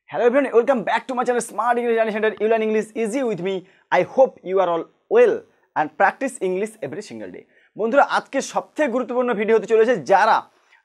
Hello everyone, welcome back to my channel Smart English Learning Center. You learn English easy with me. I hope you are all well and practice English every single day. বন্ধুরা আজকে সবথেকে গুরুত্বপূর্ণ video হতে চলেছে যারা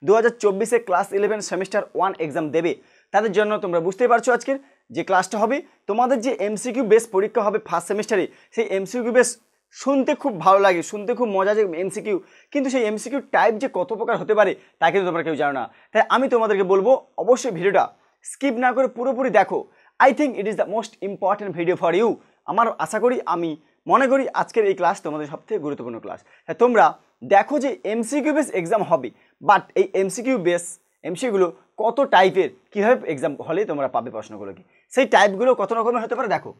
2024 এ class 11 semester 1 exam দেবে তাদের জন্য। তোমরা বুঝতেই পারছো আজকের যে ক্লাসটা হবে তোমাদের যে এমসিকিউ বেস পরীক্ষা হবে ফার্স্ট সেমিস্টারে, সেই এমসিকিউ বেস শুনতে খুব ভালো লাগে, শুনতে খুব মজা যে এমসিকিউ, কিন্তু সেই এমসিকিউ টাইপ যে কত প্রকার হতে পারে তা কিন্তু তোমরা কেউ জানো না। তাই আমি তোমাদেরকে বলবো অবশ্যই ভিডিওটা স্কিপ না করে পুরোপুরি দেখো। I think it is the most important video for you. আমার আশা করি, আমি মনে করি আজকের এই ক্লাস তোমাদের সবথেকে গুরুত্বপূর্ণ ক্লাস। হ্যাঁ, তোমরা দেখো যে এমসিকিউ বেস এক্সাম হবে, বাট এই এমসিকিউ বেস এমসিকিউগুলো কত টাইপের, কীভাবে এক্সাম হলে তোমরা পাবে প্রশ্নগুলোকে, সেই টাইপগুলো কত রকমের হতে পারে দেখো।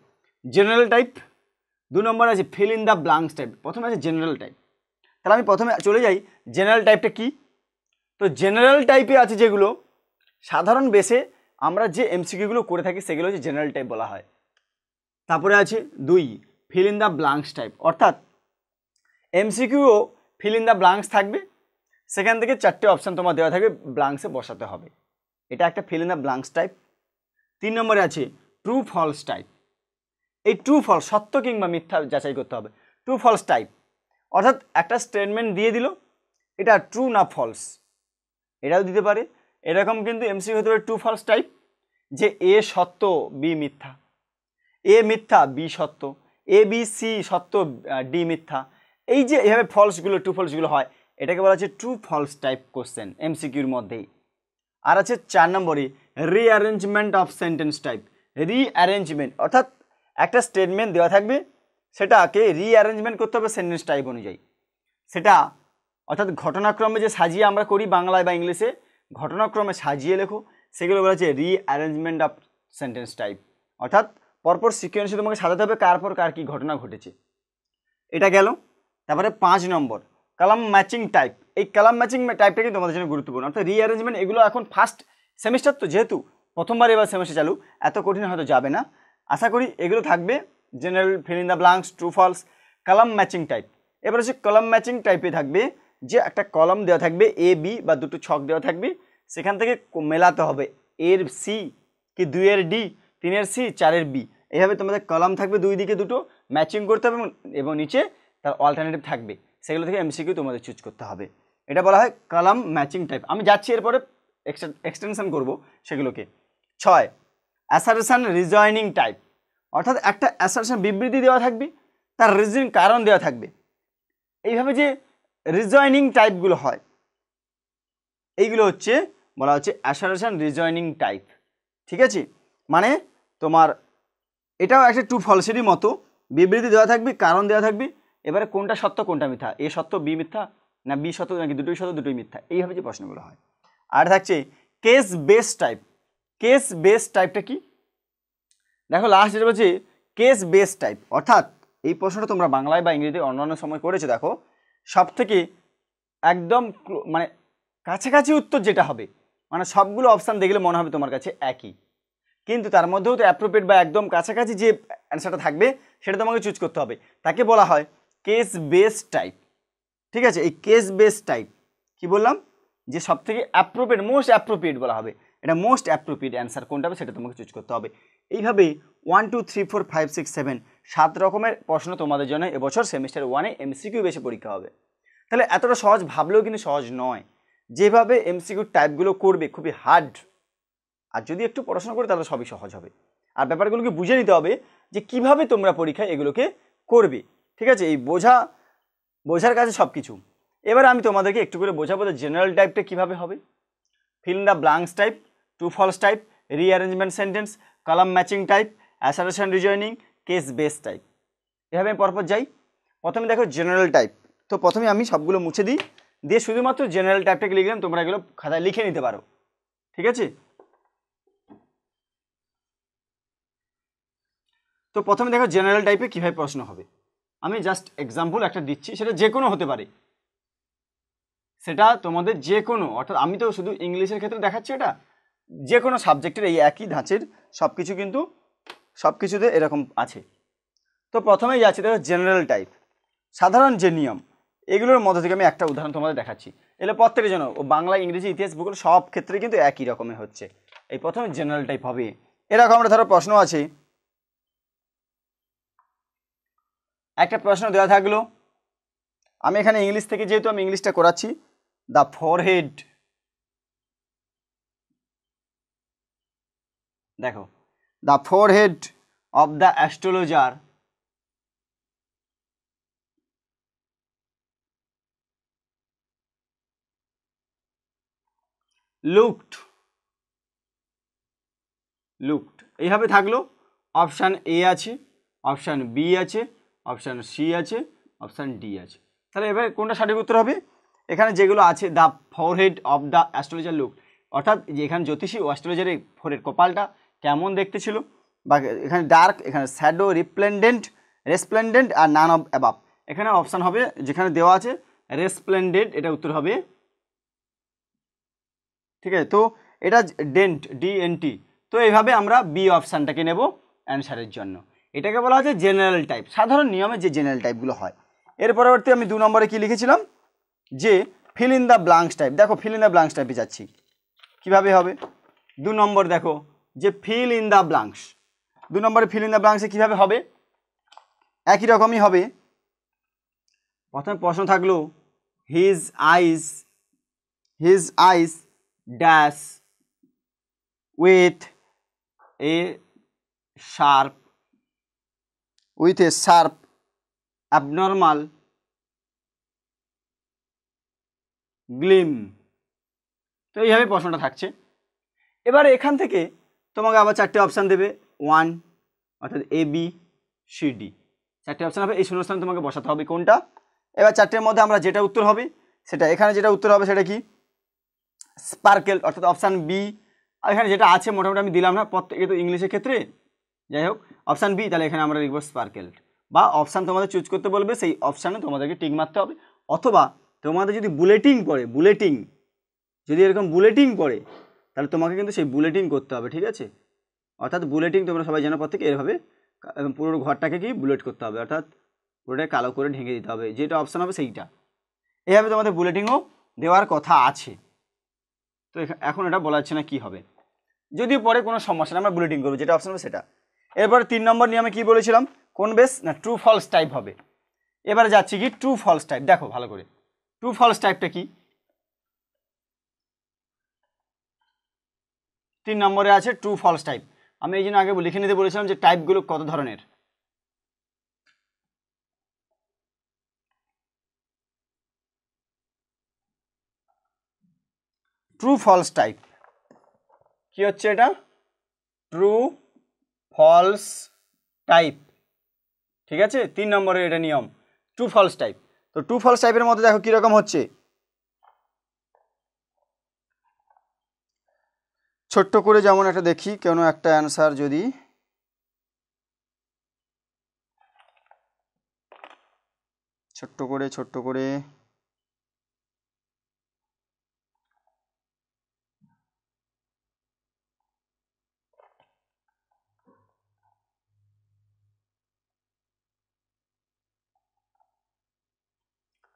জেনারেল টাইপ, 2 নম্বর আছে feel in the blanks type, প্রথমে আছে জেনারেল টাইপ। তাহলে আমি প্রথমে চলে যাই জেনারেল টাইপটা কি। তো জেনারেল টাইপে আছে যেগুলো সাধারণ বেসে আমরা যে এমসিকিউগুলো করে থাকি সেগুলো হচ্ছে জেনারেল টাইপ বলা হয়। তারপরে আছে 2 feel in the blanks type, অর্থাৎ এমসিকিউও ফিল ইন দ্য ব্ল্যাঙ্কস থাকবে, সেখান থেকে 4টে অপশান তোমার দেওয়া থাকবে, ব্ল্যাঙ্কসে বসাতে হবে। এটা একটা feel in the blanks type. 3 নম্বরে আছে ট্রু ফলস টাইপ। এই ট্রু ফলস, সত্য কিংবা মিথ্যা যাচাই করতে হবে। ট্রু ফলস টাইপ অর্থাৎ একটা স্টেটমেন্ট দিয়ে দিল, এটা ট্রু না ফলস, এটাও দিতে পারে। এরকম কিন্তু এমসিকিউ হতে পারে ট্রু ফলস টাইপ, যে এ সত্য বি মিথ্যা, এ মিথ্যা বি সত্য, এ বি সি সত্য ডি মিথ্যা। এই যে এভাবে ফলসগুলো ট্রু ফলসগুলো হয়, এটাকে বলা হচ্ছে ট্রু ফলস টাইপ কোশ্চেন এমসিকিউর মধ্যেই। আর আছে 4 নম্বরে rearrangement of sentence type. Rearrangement অর্থাৎ একটা স্টেটমেন্ট দেওয়া থাকবে, সেটাকে রিঅ্যারেঞ্জমেন্ট করতে হবে সেন্টেন্স টাইপ অনুযায়ী। সেটা অর্থাৎ ঘটনাক্রমে যে সাজিয়ে আমরা করি বাংলায় বা ইংলিশে, ঘটনাক্রমে সাজিয়ে লেখো, সেগুলো বলা হচ্ছে রিঅ্যারেঞ্জমেন্ট অফ সেন্টেন্স টাইপ। অর্থাৎ পরপর সিকোয়েন্সে তোমাকে সাজাতে হবে কার পর কার কী ঘটনা ঘটেছে। এটা গেল। তারপরে 5 নম্বর কলাম ম্যাচিং টাইপ। এই কলাম ম্যাচিং টাইপটা কিন্তু তোমাদের জন্য গুরুত্বপূর্ণ। অর্থাৎ রিঅ্যারেঞ্জমেন্ট এগুলো এখন ফার্স্ট সেমিস্টার, তো যেহেতু প্রথমবার এবার সেমিস্টার চালু, এত কঠিন হয়তো যাবে না, আশা করি এগুলো থাকবে। General, fill in the blanks, true false, column matching type. এবার হচ্ছে কলাম ম্যাচিং টাইপে থাকবে যে একটা কলাম দেওয়া থাকবে, এ বি বা দুটো ছক দেওয়া থাকবে, সেখান থেকে মেলাতে হবে এর সি কি 2 এর ডি, 3 এর সি 4 এর বি। এইভাবে তোমাদের কলাম থাকবে, দুই দিকে দুটো ম্যাচিং করতে হবে এবং নিচে তার অল্টারনেটিভ থাকবে, সেগুলো থেকে এমসিকিউ তোমাদের চুজ করতে হবে। এটা বলা হয় কলাম ম্যাচিং টাইপ। আমি যাচ্ছি এরপরে এক্সটেনশন করব সেগুলোকে। 6 অ্যাসারশন রিজয়নিং টাইপ, অর্থাৎ একটা অ্যাসারশন বিবৃতি দেওয়া থাকবে, তার রিজনিং কারণ দেওয়া থাকবে। এইভাবে যে রিজয়নিং টাইপগুলো হয়, এইগুলো হচ্ছে বলা হচ্ছে অ্যাসারশন রিজয়নিং টাইপ। ঠিক আছে, মানে তোমার এটাও একটা ট্রু ফলসেরই মতো, বিবৃতি দেওয়া থাকবে, কারণ দেওয়া থাকবে, এবারে কোনটা সত্য কোনটা মিথ্যা, এ সত্য বি মিথ্যা, না বি সত্য নাকি দুটোই সত্য দুটোই মিথ্যা, এইভাবে যে প্রশ্নগুলো হয়। আর থাকছে case base type. Case base টাইপটা কি দেখো, লাস্ট যেটা বলছে কেস বেস টাইপ, অর্থাৎ এই প্রশ্নটা তোমরা বাংলায় বা ইংরেজিতে অন্যান্য সময় করেছো। দেখো সব থেকে একদম মানে কাছাকাছি উত্তর যেটা হবে, মানে সবগুলো অপশান দেখলে মনে হবে তোমার কাছে একই, কিন্তু তার মধ্যেও তো অ্যাপ্রোপ্রিয়েট বা একদম কাছাকাছি যে অ্যান্সারটা থাকবে সেটা তোমাকে চুজ করতে হবে, তাকে বলা হয় কেস বেস টাইপ। ঠিক আছে, এই কেস বেস টাইপ কি বললাম, যে সব থেকে অ্যাপ্রোপ্রিয়েট, মোস্ট অ্যাপ্রোপ্রিয়েট বলা হবে, এটা মোস্ট অ্যাপ্রোপ্রিয়েট অ্যান্সার কোনটা হবে সেটা তোমাকে চুজ করতে হবে। এইভাবে 1 2 3 4 5 6 7 7 রকমের প্রশ্ন তোমাদের জন্য এবছর সেমিস্টার 1-এ এমসিকিউ বেশি পরীক্ষা হবে। তাহলে এতটা সহজ ভাবলেও কিন্তু সহজ নয়, যেভাবে এমসিকিউ টাইপগুলো করবে খুবই হার্ড, আর যদি একটু পড়াশোনা করে তাহলে সবই সহজ হবে। আর ব্যাপারগুলোকে বুঝে নিতে হবে যে কিভাবে তোমরা পরীক্ষায় এগুলোকে করবে। ঠিক আছে, এই বোঝার কাছে সব কিছু। এবার আমি তোমাদেরকে একটু করে বোঝাবো যে জেনারেল টাইপটা কীভাবে হবে। Fill in the blanks type, true false type, rearrangement sentence, column matching type, assertion reasoning, case base type. এভাবে আমি পরপর যাই। প্রথমে দেখো জেনারেল টাইপ। তো প্রথমে আমি সবগুলো মুছে দিই, দিয়ে শুধুমাত্র জেনারেল টাইপটাকে লিখলাম, তোমরা এগুলো খাতায় লিখে নিতে পারো। ঠিক আছে, তো প্রথমে দেখো জেনারেল টাইপে কীভাবে প্রশ্ন হবে। আমি জাস্ট এক্সাম্পল একটা দিচ্ছি, সেটা যে কোনো হতে পারে, সেটা তোমাদের যে কোনো, অর্থাৎ আমি তো শুধু ইংলিশের ক্ষেত্রে দেখাচ্ছি, এটা যে কোনো সাবজেক্টের এই একই ধাঁচের সব কিছু, কিন্তু সব কিছুতে এরকম আছে। তো প্রথমেই যাচ্ছি দেখো জেনারেল টাইপ, সাধারণ যে নিয়ম, এগুলোর মধ্যে থেকে আমি একটা উদাহরণ তোমাদের দেখাচ্ছি। এগুলো প্রত্যেকের জন্য, ও বাংলা, ইংরেজি, ইতিহাস, ভূগোল সব ক্ষেত্রে কিন্তু একই রকমের হচ্ছে। এই প্রথমে জেনারেল টাইপ হবে, এরকম একটা ধরো প্রশ্ন আছে, একটা প্রশ্ন দেওয়া থাকলো, আমি এখানে ইংলিশ থেকে যেহেতু আমি ইংলিশটা করাচ্ছি, দ্য ফরহেড, দেখো the forehead of the astrologer looked, এইভাবে থাকলো। অপশান এ আছে, অপশান বি আছে, অপশান সি আছে, অপশান ডি আছে। তাহলে এবারে কোনটা সঠিক উত্তর হবে? এখানে যেগুলো আছে, the forehead of the astrologer look, অর্থাৎ যে এখানে জ্যোতিষী ও অ্যাস্ট্রোলজারের ফোরের কপালটা কেমন দেখতে ছিল, বা এখানে ডার্ক, এখানে শ্যাডো, রেসপ্লেন্ডেন্ট আর নান অফ অ্যাবাভ। এখানে অপশান হবে যেখানে দেওয়া আছে রেসপ্লেন্ডেন্ট, এটা উত্তর হবে। ঠিক আছে, তো এটা ডিএনটি। তো এইভাবে আমরা বি অপশানটাকে নেব অ্যান্সারের জন্য। এটাকে বলা হচ্ছে জেনারেল টাইপ, সাধারণ নিয়মে যে জেনারেল টাইপগুলো হয়। এর পরবর্তী আমি 2 নম্বরে কি লিখেছিলাম, যে feel in the blanks type. দেখো ফিল ইন দ্য ব্লাঙ্কস টাইপে যাচ্ছি, কীভাবে হবে? 2 নম্বর দেখো যে ফিল ইন দ্য ব্লাঙ্কস, 2 নম্বরে ফিল ইন দ্য ব্লাঙ্কসে কীভাবে হবে? একই রকমই হবে। প্রথমে প্রশ্ন থাকলো his eyes dash with a sharp abnormal gleam। তো এইভাবে প্রশ্নটা থাকছে। এবারে এখান থেকে তোমাকে আবার 4টে অপশান দেবে, 1 অর্থাৎ এ বি সি ডি, 4টে অপশান হবে। এই শূন্যস্থানে তোমাকে বসাতে হবে কোনটা। এবার 4টের মধ্যে আমরা যেটা উত্তর হবে সেটা, এখানে যেটা উত্তর হবে সেটা কি, স্পার্কেল, অর্থাৎ অপশান বি। আর এখানে যেটা আছে মোটামুটি আমি দিলাম না, প্রত্যেকে তো ইংলিশের ক্ষেত্রে, যাই হোক অপশান বি, তাহলে এখানে আমরা লিখব স্পার্কেল। বা অপশান তোমাদের চুজ করতে বলবে, সেই অপশানে তোমাদেরকে টিক মারতে হবে। অথবা তোমাদের যদি বুলেটিং যদি এরকম বুলেটিং পড়ে, তাহলে তোমাকে কিন্তু সেই বুলেটিং করতে হবে, ঠিক আছে? অর্থাৎ বুলেটিং তোমরা সবাই জানো প্রত্যেকে, এভাবে পুরো ঘরটাকে কি বুলেট করতে হবে, অর্থাৎ পুরোটাকে কালো করে ঢেকে দিতে হবে, যেটা অপশান হবে সেইটা। এইভাবে তোমাদের বুলেটিংও দেওয়ার কথা আছে। তো এখন এটা বলা যাচ্ছে না কি হবে, যদিও পরে কোনো সমস্যা না, আমরা বুলেটিং করবো, যেটা অপশন হবে সেটা। এরপরে 3 নম্বর নিয়ে আমি কী বলেছিলাম, কোন বেস না ট্রু ফলস টাইপ হবে। এবারে যাচ্ছি কি ট্রু ফলস টাইপ। দেখো ভালো করে, ট্রু ফলস টাইপটা কি? 3 নম্বরে আছে ট্রু ফলস টাইপ। আমি এই জন্য আগে লিখে নিতে বলেছিলাম যে টাইপগুলো কত ধরনের। ট্রু ফলস টাইপ কি হচ্ছে এটা? ট্রু ফলস টাইপ, ঠিক আছে? 3 নম্বরের এটা নিয়ম, ট্রু ফলস টাইপ। তো ট্রু ফলস টাইপের মধ্যে দেখো কীরকম হচ্ছে, ছোট্ট করে যেমন একটা দেখি, কোনো একটা অ্যান্সার যদি ছোট্ট করে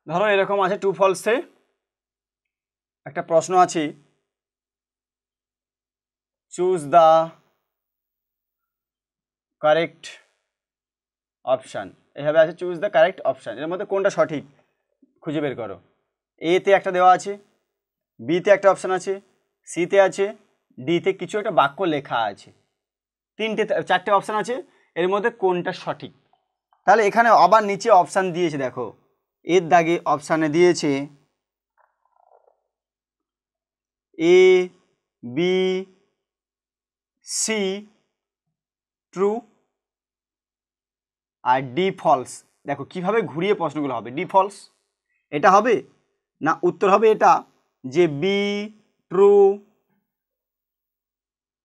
ধরো এরকম আছে, ট্রু ফলসে একটা প্রশ্ন আছে, চুজ দ্য কারেক্ট অপশান। এভাবে আছে চুজ দ্য কারেক্ট অপশান, এর মধ্যে কোনটা সঠিক খুঁজে বের করো। এতে একটা দেওয়া আছে, বিতে একটা অপশান আছে, সিতে আছে, ডিতে কিছু একটা বাক্য লেখা আছে, 4টে অপশান আছে, এর মধ্যে কোনটা সঠিক। তাহলে এখানে আবার নিচে অপশান দিয়েছে, দেখো এর দাগে অপশানে দিয়েছে এ বি সি ট্রু আর ডি ফলস। দেখো কিভাবে ঘুরিয়ে প্রশ্নগুলো হবে, ডি ফলস এটা হবে না, উত্তর হবে এটা যে B true,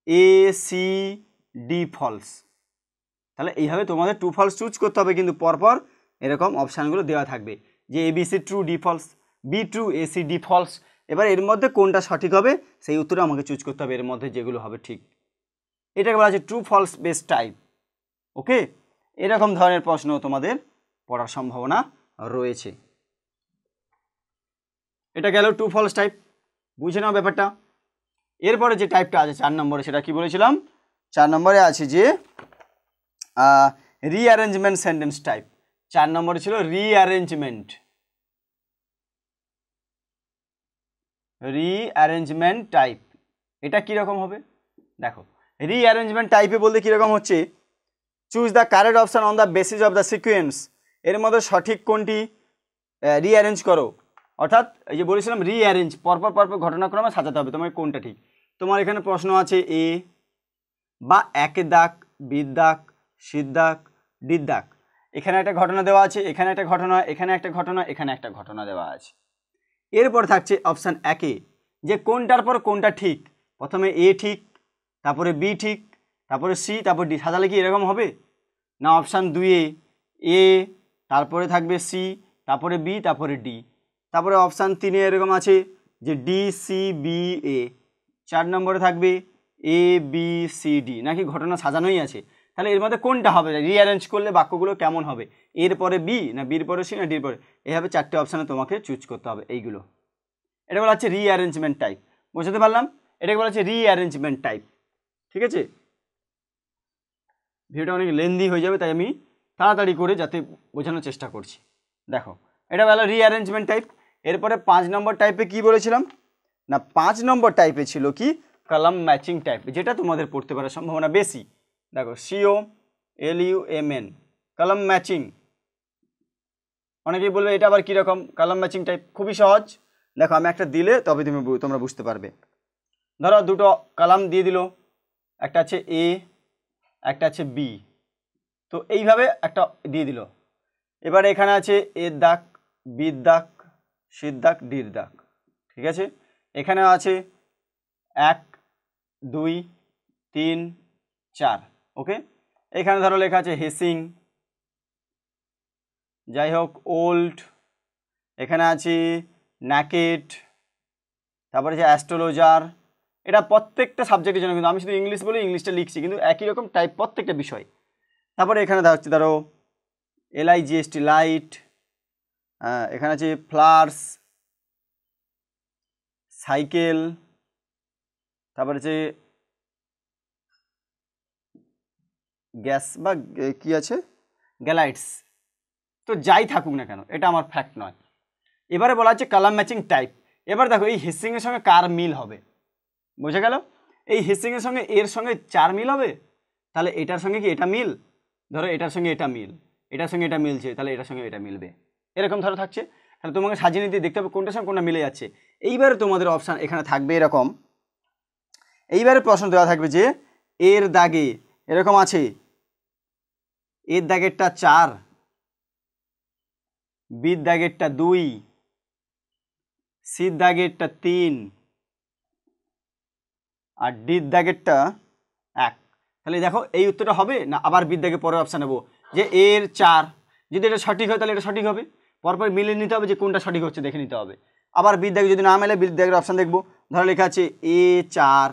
A C D false. তাহলে এইভাবে তোমাদের ট্রু ফলস চুজ করতে হবে, কিন্তু পরপর এরকম অপশানগুলো দেওয়া থাকবে যে A B C true, D false, B true, A C D false. এবার এর মধ্যে কোনটা সঠিক হবে সেই উত্তরে আমাকে চুজ করতে হবে, এর মধ্যে যেগুলো হবে ঠিক। এটাকে বলা আছে ট্রু ফলস বেস টাইপ। ওকে, এরকম ধরনের প্রশ্ন তোমাদের পড়ার সম্ভাবনা রয়েছে। এটা গেল ট্রু ফলস টাইপ, বুঝে নাও ব্যাপারটা। এরপরে যে টাইপটা আছে 4 নম্বরে, সেটা কি বলেছিলাম, 4 নম্বরে আছে যে রিঅ্যারেঞ্জমেন্ট সেন্টেন্স টাইপ। 4 নম্বরে ছিল রিঅ্যারেঞ্জমেন্ট টাইপ। এটা কীরকম হবে দেখো, রিঅ্যারেঞ্জমেন্ট টাইপে বলতে কীরকম হচ্ছে, choose the correct option on the basis of the sequence. এর মধ্যে সঠিক কোনটি রিঅ্যারেঞ্জ করো, অর্থাৎ এই যে বলেছিলাম রিঅ্যারেঞ্জ, পরপর ঘটনাক্রমে সাজাতে হবে তোমার কোনটা ঠিক। তোমার এখানে প্রশ্ন আছে এ বা একের দাগ, বির দাগ, সির দাগ, ডির দাগ। এখানে একটা ঘটনা দেওয়া আছে, এখানে একটা ঘটনা, এখানে একটা ঘটনা, এখানে একটা ঘটনা দেওয়া আছে। এরপর থাকছে অপশান একে যে কোনটার পর কোনটা ঠিক, প্রথমে এ ঠিক, তারপরে বি ঠিক, তারপরে সি, তারপর ডি। সাজালে কি এরকম হবে না? অপশান 2 এ, তারপরে থাকবে সি, তারপরে বি, তারপরে ডি। তারপরে অপশান 3 এরকম আছে যে ডি সি বি এ। 4 নম্বরে থাকবে এ বি সি ডি। নাকি ঘটনা সাজানোই আছে, তাহলে এর মধ্যে কোনটা হবে? রিঅ্যারেঞ্জ করলে বাক্যগুলো কেমন হবে? এর পরে বি না বির পরে সি না ডির পরে? এইভাবে 4টে অপশানে তোমাকে চুজ করতে হবে এইগুলো। এটা বলা হচ্ছে রিঅ্যারেঞ্জমেন্ট টাইপ। বুঝতে পারলাম? এটাকে বলা হচ্ছে রিঅ্যারেঞ্জমেন্ট টাইপ। ঠিক আছে, ভিডিওটা অনেক লেন্দি হয়ে যাবে, তাই আমি তাড়াতাড়ি করে যাতে বোঝানোর চেষ্টা করছি। দেখো, এটা বলা রিঅ্যারেঞ্জমেন্ট টাইপ। এরপরে 5 নম্বর টাইপে কি বলেছিলাম না, 5 নম্বর টাইপে ছিল কি কলাম ম্যাচিং টাইপ, যেটা তোমাদের পড়তে পারার সম্ভাবনা বেশি। দেখো COLUMN, কলাম ম্যাচিং। অনেকেই বলবে এটা আবার কীরকম কলাম ম্যাচিং টাইপ? খুবই সহজ। দেখো, আমি একটা দিলে তবে তোমরা বুঝতে পারবে। ধরো দুটো কলাম দিয়ে দিল, একটা আছে এ, একটা আছে বি। তো এইভাবে একটা দিয়ে দিল। এবারে এখানে আছে এর দাগ, বির দাগ, সির দাগ, ডির দাগ। ঠিক আছে, এখানে আছে 1 2 3 4। ওকে, এখানে ধরো লেখা আছে হেসিং, যাই হোক ওল্ড, এখানে আছে ন্যাকেড, তারপরে যে অ্যাস্ট্রোলজার। এটা প্রত্যেকটা সাবজেক্টের জন্য, কিন্তু আমি শুধু ইংলিশ বলে ইংলিশটা লিখছি, কিন্তু একই রকম টাইপ প্রত্যেকটা বিষয়। তারপরে এখানে হচ্ছে ধরো LIGST লাইট, এখানে আছে ফ্লার্স, সাইকেল, তারপরে হচ্ছে গ্যাস বা কি আছে গ্যালাইটস। তো যাই থাকুক না কেন, এটা আমার ফ্যাক্ট নয়। এবারে বলা হচ্ছে কালার ম্যাচিং টাইপ। এবার দেখো এই হিসিংয়ের সঙ্গে কার মিল হবে, বোঝা গেল? এই হিসিংয়ের সঙ্গে এর সঙ্গে 4 মিল হবে, তাহলে এটার সঙ্গে কি এটা মিল, ধরো এটার সঙ্গে এটা মিল, এটার সঙ্গে এটা মিলছে, তাহলে এটার সঙ্গে এটা মিলবে, এরকম ধরো থাকছে। তাহলে তোমাকে সাজিয়ে নিতে দেখতে হবে কোনটার সঙ্গে কোনটা মিলে যাচ্ছে। এইবারে তোমাদের অপশান এখানে থাকবে এরকম। এইবারে প্রশ্ন দেওয়া থাকবে যে এর দাগে এরকম আছে, এর দাগেরটা 4, বির দাগেরটা 2, সির দাগেরটা 3 আর ডির দাগেরটা 1। তাহলে দেখো এই উত্তরটা হবে না? আবার বির দাগে পরের অপশান নেবো যে এর 4, যদি এটা সঠিক হয় তাহলে এটা সঠিক হবে, পরপর মিলে নিতে হবে যে কোনটা সঠিক হচ্ছে দেখে নিতে হবে। আবার বির দাগে যদি না মেলে বির দাগের অপশান দেখবো, ধরো লেখা আছে A4,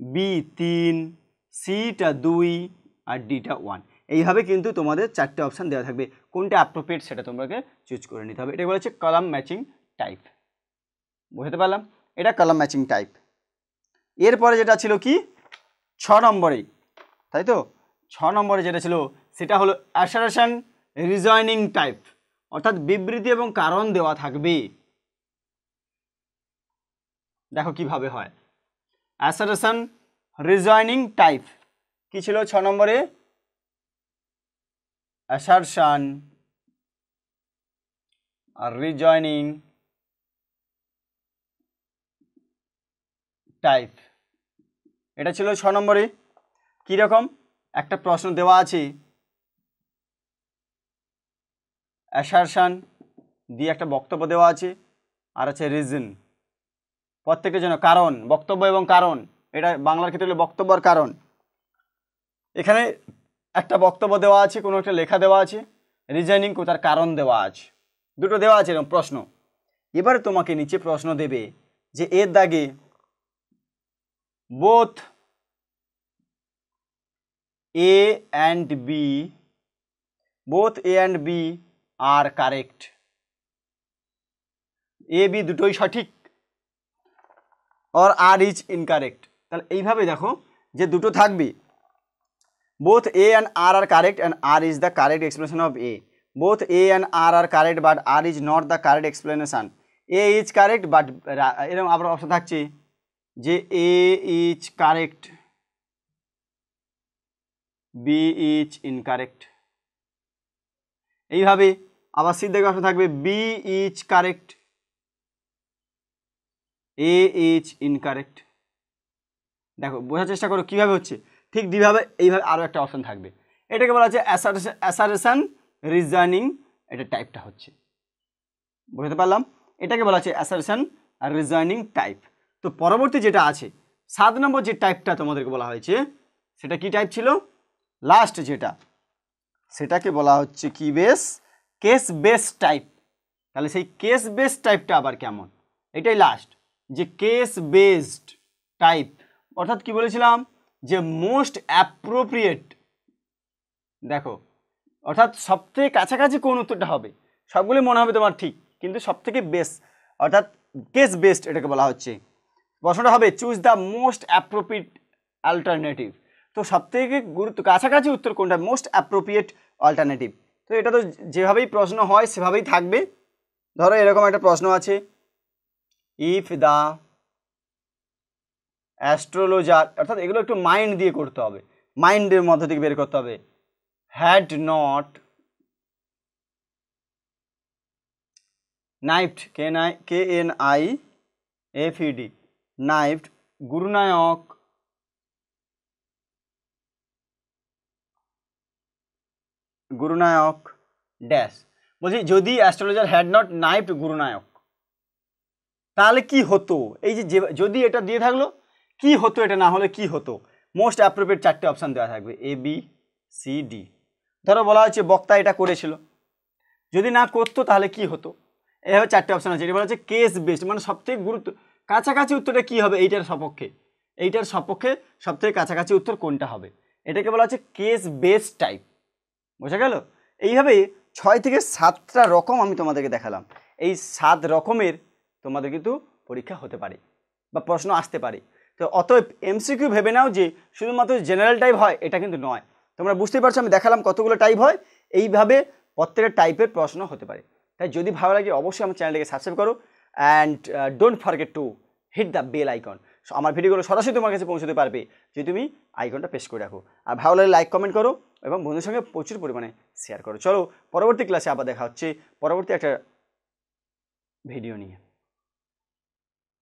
B3, সিটা 2 আর ডিটা 1। এইভাবে কিন্তু তোমাদের 4টে অপশান দেওয়া থাকবে, কোনটা অ্যাপ্রোপ্রিয়েট সেটা তোমাকে চুজ করে নিতে হবে। এটা বলা হচ্ছে কলাম ম্যাচিং টাইপ। বুঝতে পারলাম? এটা কলাম ম্যাচিং টাইপ। এরপরে যেটা ছিল কি 6 নম্বরে, তাই তো 6 নম্বরে যেটা ছিল সেটা হলো অ্যাসারশন রিজয়নিং টাইপ, অর্থাৎ বিবৃতি এবং কারণ দেওয়া থাকবে। দেখো কিভাবে হয় অ্যাসারশন রিজয়নিং টাইপ। কি ছিল 6 নম্বরে? অ্যাসারশন আর রিজয়নিং টাইপ, এটা ছিল 6 নম্বরে। কীরকম? একটা প্রশ্ন দেওয়া আছে, অ্যাসারশন দিয়ে একটা বক্তব্য দেওয়া আছে, আর আছে রিজন, প্রত্যেকের জন্য কারণ, বক্তব্য এবং কারণ। এটা বাংলার ক্ষেত্রে হলো বক্তব্য আর কারণ। এখানে একটা বক্তব্য দেওয়া আছে, কোনো একটা লেখা দেওয়া আছে, রিজনিং তার কারণ দেওয়া আছে, দুটো দেওয়া আছে এরকম প্রশ্ন। এবারে তোমাকে নিচে প্রশ্ন দেবে যে এর দাগে বোথ A and B আর কারেক্ট, A B দুটোই সঠিক, or আর ইজ ইনকারেক্ট। তাহলে এইভাবে দেখো যে দুটো থাকবে, both A and R are correct and R is the correct explanation of A. Both A and R are correct but R is not the correct explanation. A is correct but এরকম আবার option থাকছে যে A is correct, B is incorrect. এইভাবে আবার C থেকে option থাকবে B is correct, A is incorrect. দেখো বোঝার চেষ্টা করো কীভাবে হচ্ছে, ঠিক এইভাবে আরও একটা অপশন থাকবে। এটাকে বলা হচ্ছে অ্যাসারেশন রিজনিং, এটা টাইপটা হচ্ছে, বুঝতে পারলাম? এটাকে বলা হচ্ছে অ্যাসারেশন রিজনিং টাইপ। তো পরবর্তী যেটা আছে 7 নম্বর যে টাইপটা তোমাদেরকে বলা হয়েছে সেটা কি টাইপ ছিল? লাস্ট যেটা, সেটাকে বলা হচ্ছে কি বেস, কেস বেস টাইপ। তাহলে সেই কেস বেস টাইপটা আবার কেমন, এটাই লাস্ট, যে কেস বেসড টাইপ, অর্থাৎ কি বলেছিলাম যে মোস্ট অ্যাপ্রোপ্রিয়েট। দেখো অর্থাৎ সবথেকে কাছাকাছি কোন উত্তরটা হবে, সবগুলি মনে হবে তোমার ঠিক, কিন্তু সবথেকে বেস্ট অর্থাৎ কেস বেসড এটাকে বলা হচ্ছে। প্রশ্নটা হবে choose the most appropriate alternative. তো সবথেকে কাছাকাছি উত্তর কোনটা, মোস্ট অ্যাপ্রোপ্রিয়েট অল্টারনেটিভ। তো এটা তো যেভাবেই প্রশ্ন হয় সেভাবেই থাকবে। ধরো এরকম একটা প্রশ্ন আছে, ইফ দ্য অ্যাস্ট্রোলজার, অর্থাৎ এগুলো একটু মাইন্ড দিয়ে করতে হবে, মাইন্ডের মধ্যে থেকে বের করতে হবে। Had not knifed, KNIFED, knifed Gurunayak dash. বলছি যদি astrologer had not knifed Gurunayak, তাহলে কি হতো? এই যে যদি এটা দিয়ে থাকলো কি হতো, এটা না হলে কি হতো? মোস্ট অ্যাপ্রোপ্রিয়েট 4টে অপশান দেওয়া থাকবে, ABCD। ধরো বলা হচ্ছে বক্তা এটা করেছিল, যদি না করতো তাহলে কি হতো? এভাবে 4টে অপশান আছে। এটা বলা হচ্ছে কেস বেসড, মানে সবথেকে কাছাকাছি উত্তরটা কি হবে, এইটার সপক্ষে সবথেকে কাছাকাছি উত্তর কোনটা হবে, এটাকে বলা হচ্ছে কেস বেসড টাইপ। বোঝা গেল? এইভাবে 6 থেকে 7টা রকম আমি তোমাদেরকে দেখালাম। এই 7 রকমের তোমাদের কিন্তু পরীক্ষা হতে পারে বা প্রশ্ন আসতে পারে। তো অতএব MCQ ভেবে নাও যে শুধুমাত্র জেনারেল টাইপ হয়, এটা কিন্তু নয়। তোমরা বুঝতেই পারছো আমি দেখালাম কতগুলো টাইপ হয়, এইভাবে প্রত্যেকটা টাইপের প্রশ্ন হতে পারে। তাই যদি ভালো লাগে অবশ্যই আমার চ্যানেলটাকে সাবস্ক্রাইব করো and don't forget to hit the bell icon. আমার ভিডিওগুলো সরাসরি তোমার কাছে পৌঁছতে পারবে যদি তুমি আইকনটা প্রেস করে রাখো। আর ভালো লাগলে লাইক কমেন্ট করো এবং বন্ধুদের সঙ্গে প্রচুর পরিমাণে শেয়ার করো। চলো পরবর্তী ক্লাসে আবার দেখা হচ্ছে পরবর্তী একটা ভিডিও নিয়ে।